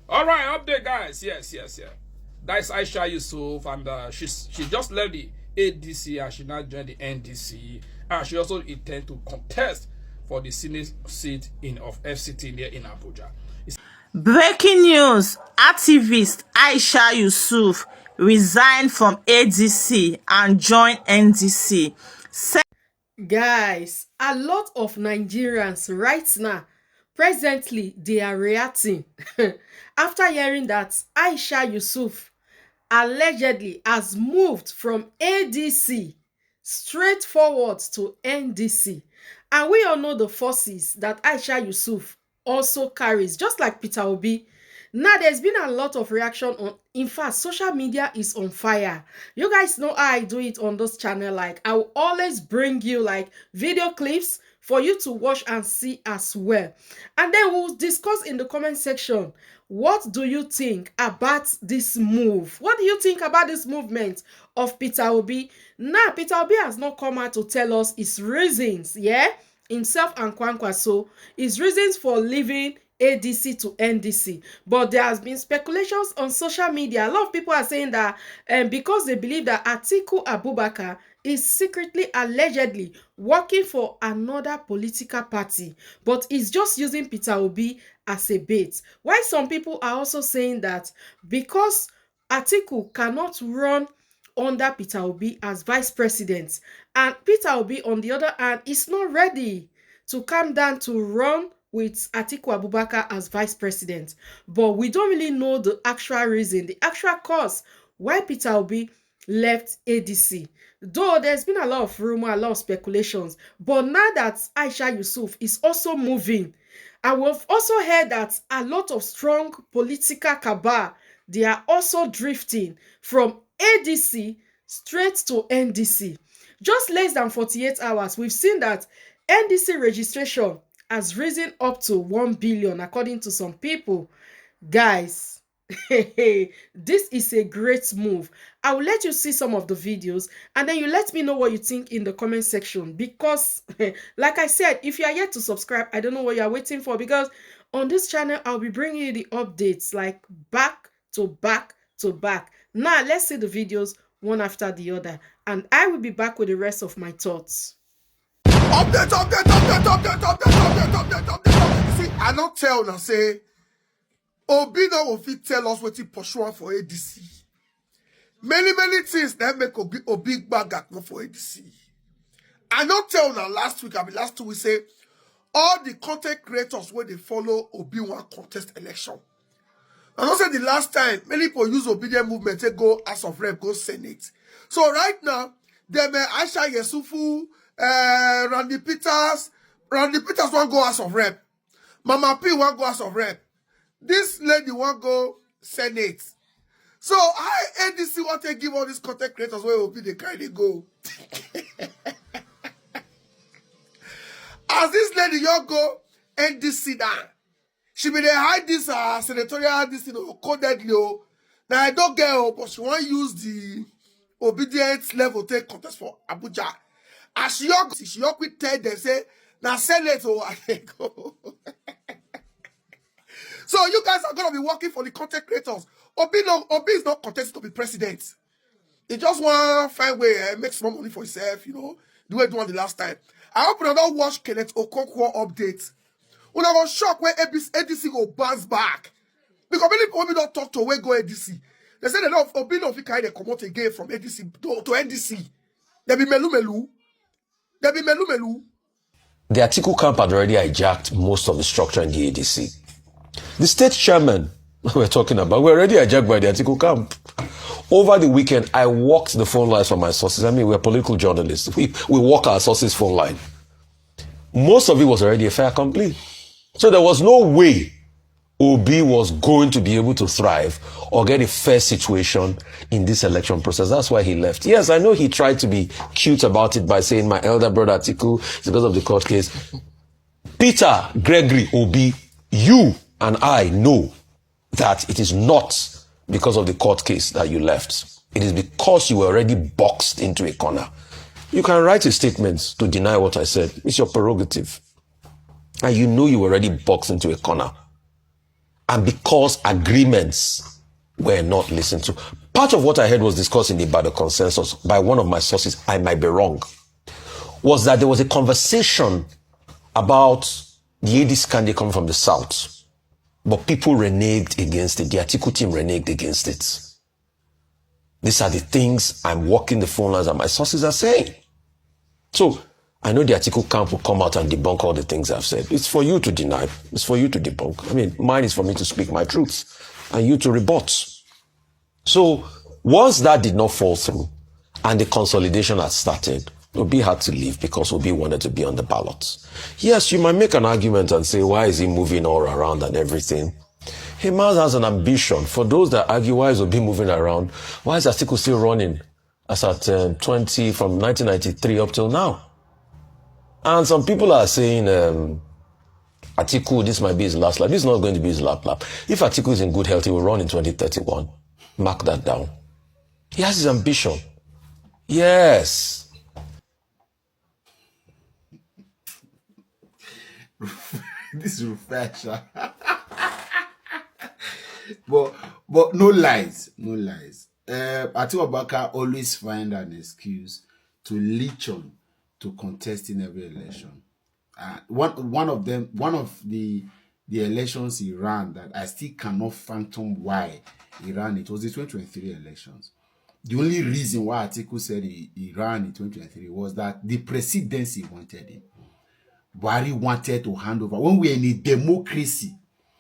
All right, update, guys. Yes. That's Aisha Yusuf, and she just left the ADC and she now joined the NDC, and she also intends to contest for the Senate seat of FCT here in Abuja. Breaking news: activist Aisha Yusuf resigned from ADC and joined NDC. Guys, a lot of Nigerians right now, presently, they are reacting after hearing that Aisha Yusuf allegedly has moved from ADC straight forward to NDC. And we all know the forces that Aisha Yusuf also carries, just like Peter Obi. Now, there's been a lot of reaction on, in fact, social media is on fire. You guys know how I do it on this channel. Like, I will always bring you like video clips for you to watch and see as well. And then we'll discuss in the comment section, what do you think about this move? What do you think about this movement of Peter Obi? Now, Peter Obi has not come out to tell us his reasons, yeah? Himself and Kwankwaso, his reasons for leaving ADC to NDC. But there has been speculations on social media. A lot of people are saying that because they believe that Atiku Abubakar is secretly, allegedly working for another political party, but is just using Peter Obi as a bait. While some people are also saying that because Atiku cannot run under Peter Obi as vice president, and Peter Obi, on the other hand, is not ready to come down to run with Atiku Abubakar as vice president. But we don't really know the actual reason, the actual cause why Peter Obi left ADC. Though there's been a lot of rumor, a lot of speculations, but now that Aisha Yusuf is also moving, and we've also heard that a lot of strong political cabal, they are also drifting from ADC straight to NDC. Just less than 48 hours, we've seen that NDC registration has risen up to 1 billion, according to some people. Guys, this is a great move. I will let you see some of the videos, and then you let me know what you think in the comment section. Because, like I said, if you are yet to subscribe, I don't know what you are waiting for, because on this channel, I'll be bringing you the updates, like back to back to back. Now, let's see the videos one after the other, and I will be back with the rest of my thoughts. Update. See, I don't tell now say Obi no will fit tell us what he pursue for ADC. Many things that make Obi bag for ADC. I don't tell now last week, last 2 weeks say all the content creators where they follow Obi one contest election. I don't say the last time many people use obedient movement to go ASOR0CK, go Senate. So right now, them Aisha Yesufu, Randy Peters want go ASOR0CK. Mama P want go ASOR0CK. This lady want go Senate. So I NDC want to give all these content creators where will be the kind they go. As this lady you go NDC down. She be there hide this senatorial this codedly. Now I don't get her, but she want use the obedience level take contest for Abuja. As she with Ted, they say, now Senate I go. So you guys are gonna be working for the content creators. Obi is not contesting to be president. He just want to find way make some money for himself, you know. Do it one the last time. I hope you don't watch Kenneth Okonkwo update. When I was shocked when ADC go bounce back. Because many people don't talk to where go ADC. They say they don't Obi don't fit carry the come out again from ADC to NDC. They be melu. The Atiku camp had already hijacked most of the structure in the ADC. The state chairman we're talking about were already hijacked by the Atiku camp. Over the weekend, I walked the phone lines for my sources. I mean, we're political journalists. We walk our sources' phone line. Most of it was already a fait accompli. So there was no way Obi was going to be able to thrive or get a fair situation in this election process. That's why he left. Yes, I know he tried to be cute about it by saying my elder brother Atiku is because of the court case. Peter, Gregory, Obi, you and I know that it is not because of the court case that you left. It is because you were already boxed into a corner. You can write a statement to deny what I said. It's your prerogative. and you know you were already boxed into a corner. And because agreements were not listened to. Part of what I heard was discussed in the Ibadan consensus by one of my sources, I might be wrong, was that there was a conversation about the ADC candidate coming from the south, but people reneged against it. The Atiku team reneged against it. These are the things I'm walking the phone lines and my sources are saying. So I know the Atiku camp will come out and debunk all the things I've said. It's for you to deny. It's for you to debunk. I mean, mine is for me to speak my truth and you to rebut. So once that did not fall through and the consolidation had started, Obi had to leave because Obi wanted to be on the ballots. Yes, you might make an argument and say, why is he moving all around and everything? Hey, man has an ambition. For those that argue, why is Obi moving around? Why is Atiku still running as at 20 from 1993 up till now? And some people are saying, Atiku, this might be his last lap. This is not going to be his last lap. If Atiku is in good health, he will run in 2031. Mark that down. He has his ambition. Yes. This is refresher. but no lies. Atiku Abubakar always find an excuse to leech on to contest in every election. One of the elections he ran that I still cannot fathom why he ran it was the 2023 elections. The only reason why Atiku said he ran in 2023 was that the presidency wanted him. Buhari wanted to hand over when we're in a democracy.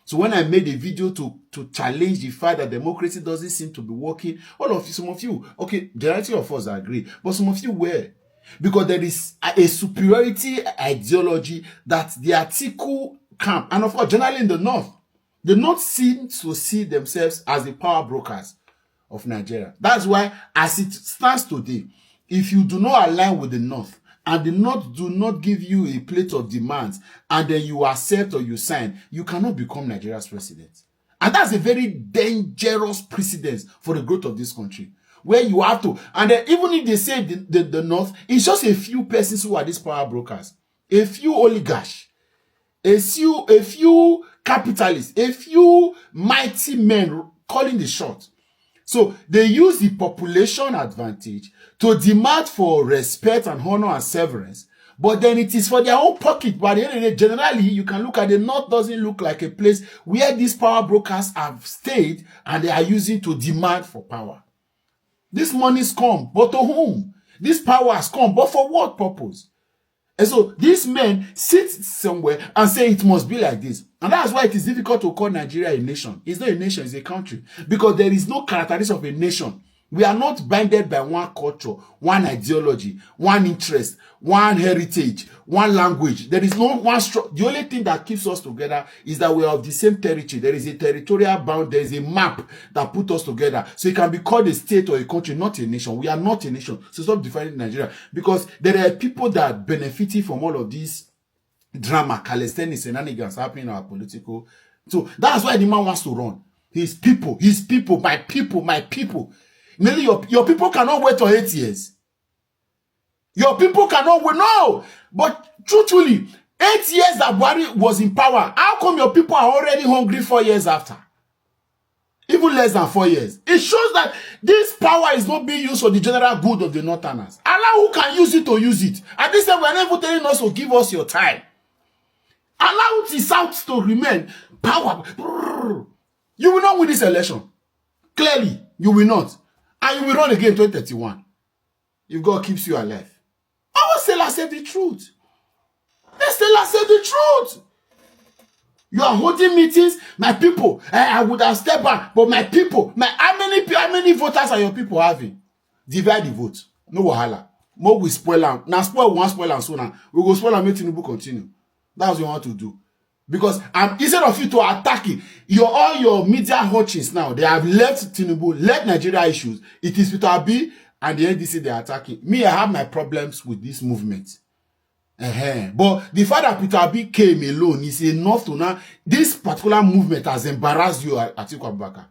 So when I made a video to challenge the fact that democracy doesn't seem to be working, some of you, okay, majority of us agree, but some of you were. Because there is a superiority ideology that the Atiku camp, and of course, generally in the North seem to see themselves as the power brokers of Nigeria. That's why, as it stands today, if you do not align with the North, and the North do not give you a plate of demands, and then you accept or you sign, you cannot become Nigeria's president. And that's a very dangerous precedent for the growth of this country, where you have to, and then even if they say the North, it's just a few persons who are these power brokers, a few oligarchs, a few capitalists, a few mighty men calling the shot. So they use the population advantage to demand for respect and honor and severance, but then it is for their own pocket. But at the end of the day, generally, you can look at the North doesn't look like a place where these power brokers have stayed and they are using to demand for power. This money's come, but to whom? This power has come, but for what purpose? And so these men sit somewhere and say it must be like this. And that's why it is difficult to call Nigeria a nation. It's not a nation, it's a country. Because there is no characteristic of a nation. We are not binded by one culture, one ideology, one interest, one heritage, one language. There is no one the only thing that keeps us together is that we are of the same territory. There is a territorial bound, there is a map that puts us together. So it can be called a state or a country, not a nation. We are not a nation. So stop defining Nigeria. Because there are people that benefit from all of these drama, calisthenics, shenanigans happening in our political. So that's why the man wants to run. His people, my people. Maybe your people cannot wait for 8 years. Your people cannot wait. No. But truthfully, 8 years that Buhari was in power, how come your people are already hungry 4 years after? Even less than 4 years. It shows that this power is not being used for the general good of the Northerners. Allah who can use it to use it. At this time, we are not even telling us to give us your time. Allow the South to remain power. You will not win this election. Clearly, you will not. And you will run again in 2031. If God keeps you alive. I will still accept the truth. They still accept the truth. You are holding meetings, my people. I would have stepped back, but my people, how many voters are your people having? Divide the vote. No wahala. More we spoil them. Now spoil one, spoil and so now. We go spoil and make Tinubu continue. That's what you want to do. Because instead of you to attack it, all your media hutchings now, they have left Tinubu, left Nigeria issues. It is Peter Obi and the NDC they are attacking. Me, I have my problems with this movement. But the fact that Peter Obi came alone is enough to now, this particular movement has embarrassed you, Atiku Abubakar.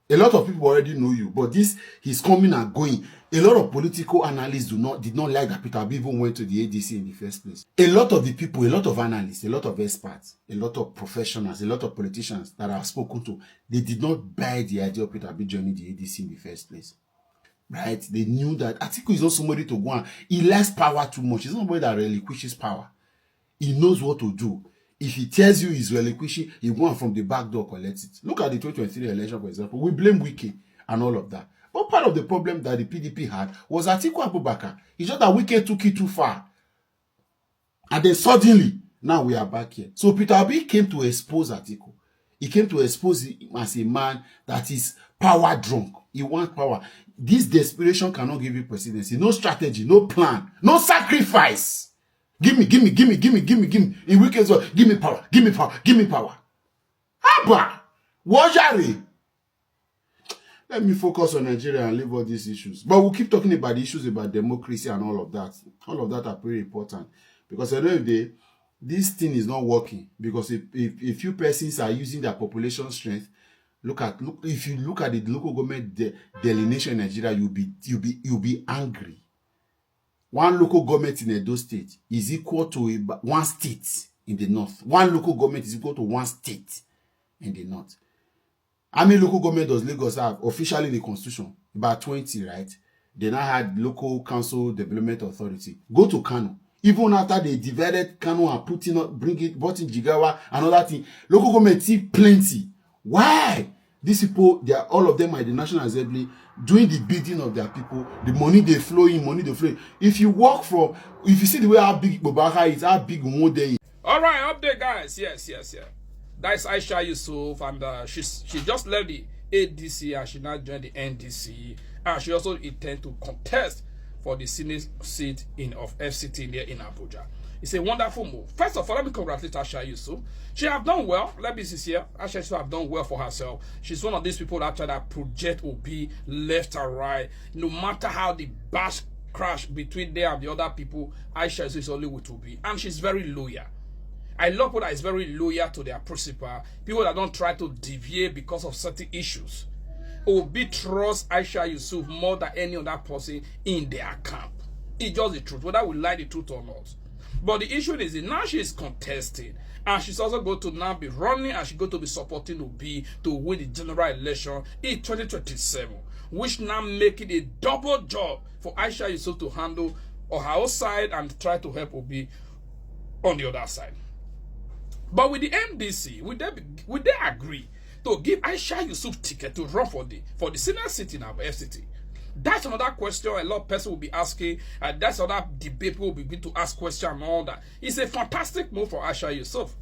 A lot of people already know you, but this, he's coming and going. A lot of political analysts did not like that Peter Obi even went to the ADC in the first place. A lot of the people, a lot of analysts, a lot of experts, a lot of professionals, a lot of politicians that I've spoken to, they did not buy the idea of Peter Obi joining the ADC in the first place. Right? They knew that Atiku is not somebody to go on. He likes power too much. He's not somebody that relinquishes power. He knows what to do. If he tells you he's relinquishing, he go on from the back door, collects it. Look at the 2023 election, for example. We blame Wike and all of that. But part of the problem that the PDP had was Atiku Abubakar. It's just that Wike took it too far. And then suddenly, now we are back here. So Peter Obi came to expose Atiku. He came to expose him as a man that is power drunk. He wants power. This desperation cannot give you presidency. No strategy, no plan, no sacrifice. Give me. In weekends, give me power. Abba! Wajari! Let me focus on Nigeria and leave all these issues. But we'll keep talking about the issues about democracy and all of that. All of that are very important. Because at the end of the day, this thing is not working. Because if few persons are using their population strength, if you look at the local government delineation in Nigeria, you'll be angry. One local government in Edo State is equal to one state in the north. One local government is equal to one state in the north. How many local government does Lagos have officially in the constitution? About 20, right? They now had local council development authority. Go to Kano. Even after they divided Kano and brought in Jigawa and all that thing, local government see plenty. Why? These people, all of them are in the National Assembly doing the bidding of their people. The money they flow in, If you see the way how big Bobaka is, how big Umode is. All right, update, guys. Yes. That's Aisha Yusuf, and she just left the ADC and she now joined the NDC, and she also intends to contest for the Senate seat of FCT here in Abuja. It's a wonderful move. First of all, let me congratulate Aisha Yusuf. She have done well. Let me be sincere. Aisha Yusuf have done well for herself. She's one of these people that try to project Obi left and right. No matter how the bash crash between them and the other people, Aisha Yusuf is only with Obi, and she's very loyal. I love people that is very loyal to their principle. People that don't try to deviate because of certain issues. Obi trusts Aisha Yusuf more than any other person in their camp. It's just the truth, whether we like the truth or not. But the issue is that now she is contesting, and she's also going to now be running, and she's going to be supporting Obi to win the general election in 2027, which now make it a double job for Aisha Yusuf to handle on her own side and try to help Obi on the other side. But with the MDC, would they agree to give Aisha Yusuf ticket to run for the Senate seat in our FCT? That's another question a lot of people will be asking, and that's another debate people will begin to ask questions and all that. It's a fantastic move for Aisha Yusuf.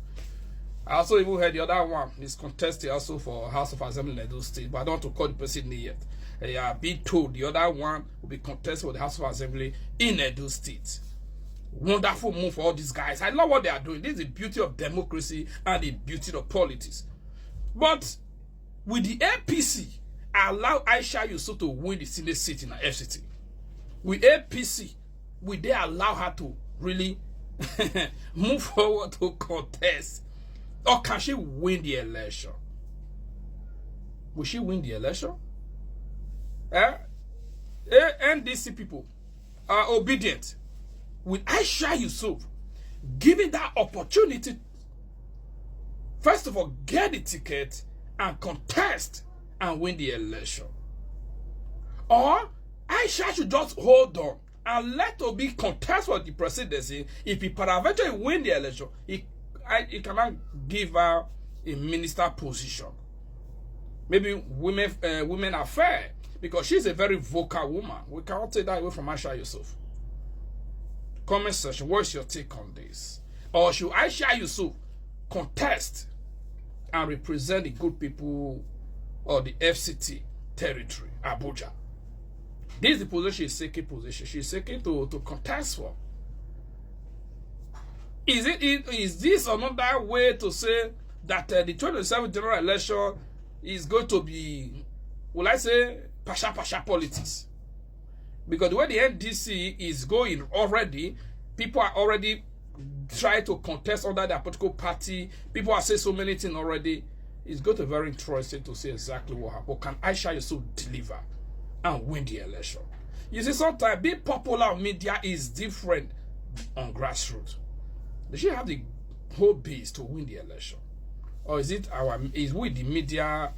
I also even heard the other one is contested also for House of Assembly in Edo State, but I don't want to call the person name yet. They are being told the other one will be contested for the House of Assembly in Edo State. Wonderful move for all these guys. I love what they are doing. This is the beauty of democracy and the beauty of politics. But with the APC, allow Aisha Yusuf to win the Senate seat in the FCT. With APC, will they allow her to really move forward to contest? Or can she win the election? Will she win the election? NDC people are obedient. With Aisha Yusuf given that opportunity, first of all, get the ticket and contest and win the election. Or Aisha should just hold on and let Obi contest for the presidency. If he eventually win the election, he cannot give her a minister position. Maybe women are fair, because she's a very vocal woman. We cannot take that away from Aisha Yusuf. Comment section, what's your take on this? Or should Aisha Yusuf contest and represent the good people of the FCT territory, Abuja? This is the position she's seeking. She's seeking to contest for. Is this another way to say that the 2027 general election is going to be, will I say, pasha politics? Because the way the NDC is going already, people are already trying to contest under their political party. People are saying so many things already. It's going to be very interesting to see exactly what happens. Can Aisha Yusuf deliver and win the election? You see, sometimes being popular on media is different on grassroots. They should have the whole base to win the election. Or is we the media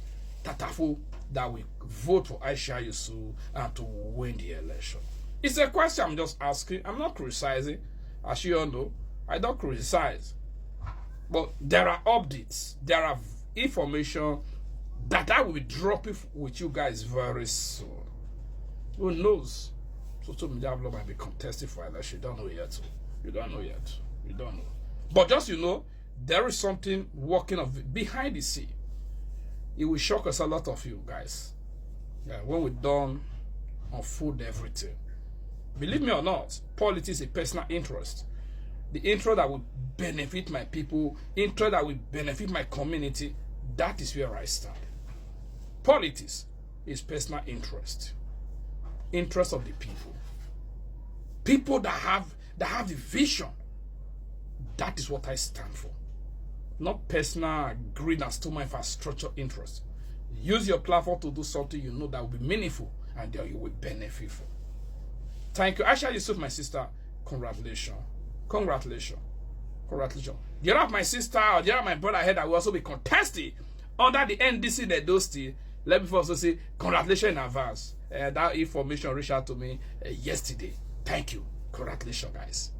tatafo that we vote for Aisha Yusuf and to win the election? It's a question I'm just asking. I'm not criticizing. As you all know, I don't criticize. But there are updates. There are information that I will be dropping with you guys very soon. Who knows? Social media might be contested for election. You don't know yet. You don't know yet. You don't know. But just there is something working behind the scene. It will shock us a lot of you guys. Yeah, when we're done unfold everything. Believe me or not, politics is a personal interest. The interest that will benefit my people, interest that will benefit my community, that is where I stand. Politics is personal interest. Interest of the people. People that have the vision. That is what I stand for. Not personal greed as to my infrastructure interest. Use your platform to do something you know that will be meaningful and that you will benefit from. Thank you. Aisha Yusuf, my sister, congratulations. Congratulations. Congratulations. The other of my sister or the other of my brother here that will also be contesting under the NDC that those let me first say congratulations in advance. That information reached out to me yesterday. Thank you. Congratulations, guys.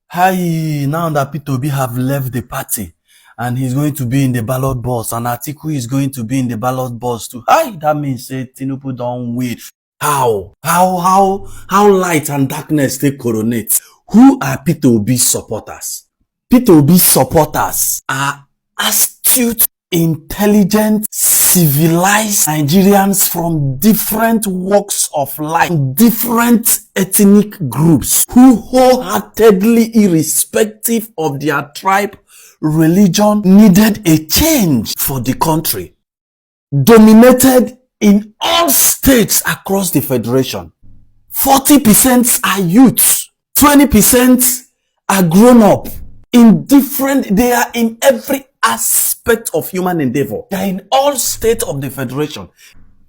Hi, now that P2B have left the party and he's going to be in the ballot box and Atiku is going to be in the ballot box too. Hi, that means Tinubu don't wait. How light and darkness take coronate? Who are P2B supporters? P2B supporters are astute, intelligent, civilized Nigerians from different walks of life, different ethnic groups who wholeheartedly, irrespective of their tribe, religion, needed a change for the country. Dominated in all states across the federation. 40% are youths, 20% are grown up. They are in every aspect of human endeavor. They are in all states of the federation.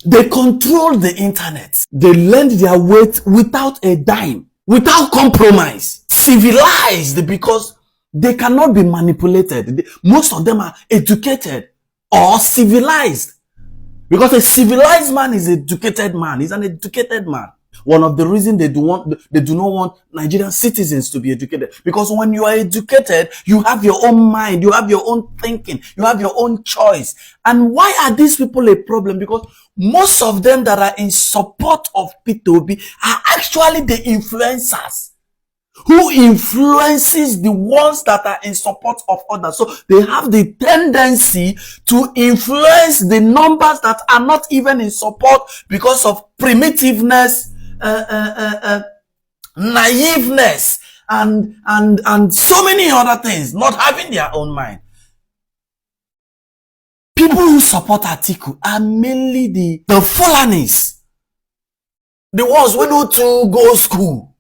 They control the internet. They lend their weight without a dime, without compromise. Civilized because they cannot be manipulated. Most of them are educated or civilized. Because a civilized man is an educated man. He's an educated man. One of the reasons they do not want Nigerian citizens to be educated. Because when you are educated, you have your own mind, you have your own thinking, you have your own choice. And why are these people a problem? Because most of them that are in support of P2B are actually the influencers who influences the ones that are in support of others. So they have the tendency to influence the numbers that are not even in support because of primitiveness, naiveness, and so many other things, not having their own mind. People who support Atiku are mainly the Fulanis, the ones who know to go school.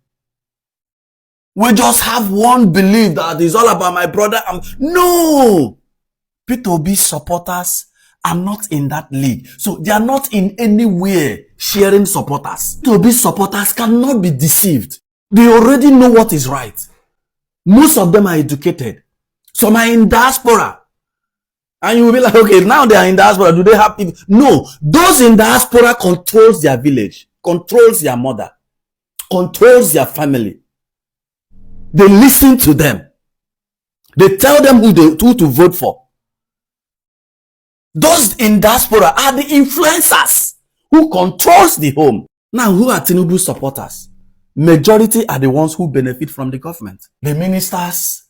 We just have one belief that it's all about my brother. No! P2B supporters are not in that league. So they are not in any way sharing supporters. P2B supporters cannot be deceived. They already know what is right. Most of them are educated. Some are in diaspora. And you will be like, okay, now they are in diaspora. Do they have people? No. Those in diaspora controls their village, controls their mother, controls their family. They listen to them. They tell them who to vote for. Those in diaspora are the influencers who controls the home. Now, who are Tinubu supporters? Majority are the ones who benefit from the government. The ministers,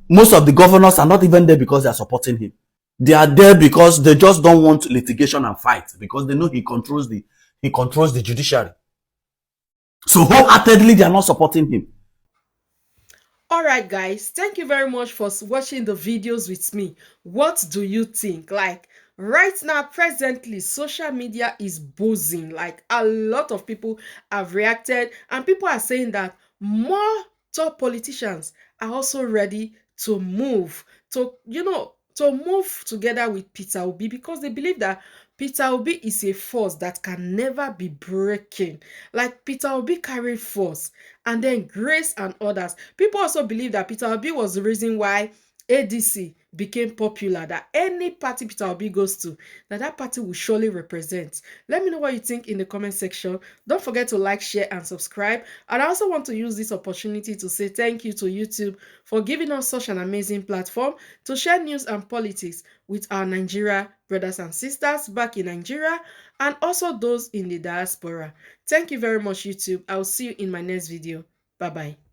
most of the governors are not even there because they are supporting him. They are there because they just don't want litigation and fight, because they know he controls the judiciary. So wholeheartedly, they are not supporting him. Alright guys, thank you very much for watching the videos with me. What do you think? Like right now, presently, social media is buzzing. Like a lot of people have reacted and people are saying that more top politicians are also ready to move to move together with Peter Obi, because they believe that Peter Obi is a force that can never be breaking. Like Peter Obi carried force, and then Grace and others. People also believe that Peter Obi was the reason why ADC became popular, that any party Peter Obi goes to, that party will surely represent. Let me know what you think in the comment section. Don't forget to like, share, and subscribe. And I also want to use this opportunity to say thank you to YouTube for giving us such an amazing platform to share news and politics with our Nigeria brothers and sisters back in Nigeria, and also those in the diaspora. Thank you very much, YouTube. I will see you in my next video. Bye-bye.